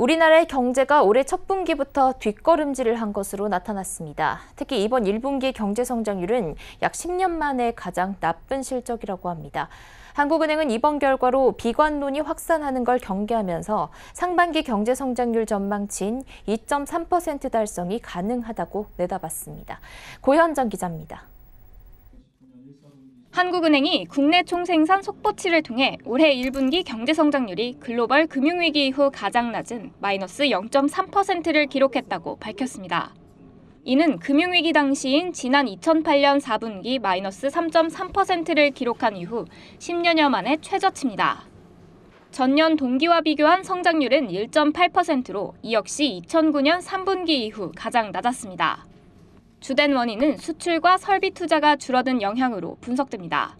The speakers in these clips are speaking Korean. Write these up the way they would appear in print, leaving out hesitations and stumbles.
우리나라의 경제가 올해 첫 분기부터 뒷걸음질을 한 것으로 나타났습니다. 특히 이번 1분기 경제 성장률은 약 10년 만에 가장 나쁜 실적이라고 합니다. 한국은행은 이번 결과로 비관론이 확산하는 걸 경계하면서 상반기 경제 성장률 전망치인 2.3% 달성이 가능하다고 내다봤습니다. 고현정 기자입니다. 한국은행이 국내 총생산 속보치를 통해 올해 1분기 경제 성장률이 글로벌 금융위기 이후 가장 낮은 마이너스 0.3%를 기록했다고 밝혔습니다. 이는 금융위기 당시인 지난 2008년 4분기 마이너스 3.3%를 기록한 이후 10여여 만의 최저치입니다. 전년 동기와 비교한 성장률은 1.8%로 이 역시 2009년 3분기 이후 가장 낮았습니다. 주된 원인은 수출과 설비 투자가 줄어든 영향으로 분석됩니다.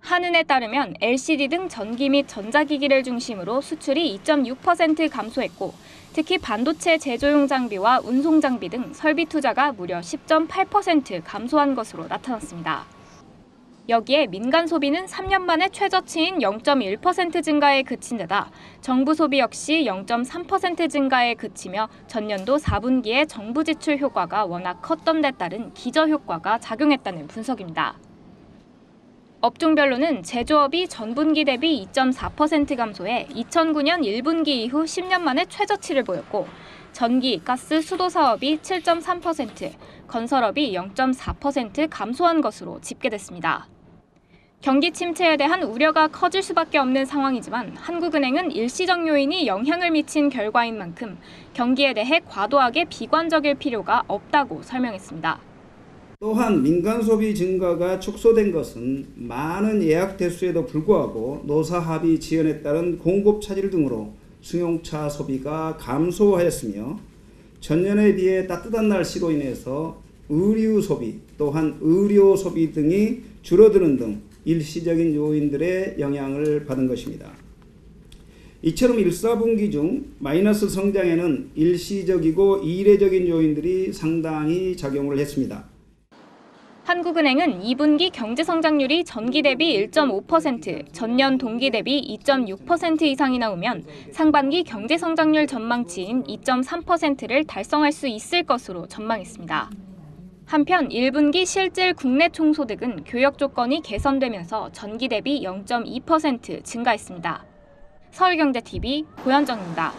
한은에 따르면 LCD 등 전기 및 전자기기를 중심으로 수출이 2.6% 감소했고 특히 반도체 제조용 장비와 운송 장비 등 설비 투자가 무려 10.8% 감소한 것으로 나타났습니다. 여기에 민간 소비는 3년 만에 최저치인 0.1% 증가에 그친 데다 정부 소비 역시 0.3% 증가에 그치며 전년도 4분기에 정부 지출 효과가 워낙 컸던 데 따른 기저효과가 작용했다는 분석입니다. 업종별로는 제조업이 전분기 대비 2.4% 감소해 2009년 1분기 이후 10년 만에 최저치를 보였고 전기, 가스, 수도 사업이 7.3%, 건설업이 0.4% 감소한 것으로 집계됐습니다. 경기 침체에 대한 우려가 커질 수밖에 없는 상황이지만 한국은행은 일시적 요인이 영향을 미친 결과인 만큼 경기에 대해 과도하게 비관적일 필요가 없다고 설명했습니다. 또한 민간 소비 증가가 축소된 것은 많은 예약 대수에도 불구하고 노사 합의 지연에 따른 공급 차질 등으로 승용차 소비가 감소하였으며 전년에 비해 따뜻한 날씨로 인해서 의류 소비 또한 의료 소비 등이 줄어드는 등 일시적인 요인들의 영향을 받은 것입니다. 이처럼 1, 4분기 중 마이너스 성장에는 일시적이고 이례적인 요인들이 상당히 작용을 했습니다. 한국은행은 2분기 경제 성장률이 전기 대비 1.5%, 전년 동기 대비 2.6% 이상이 나오면 상반기 경제 성장률 전망치인 2.3%를 달성할 수 있을 것으로 전망했습니다. 한편 1분기 실질 국내 총소득은 교역 조건이 개선되면서 전기 대비 0.2% 증가했습니다. 서울경제TV 고현정입니다.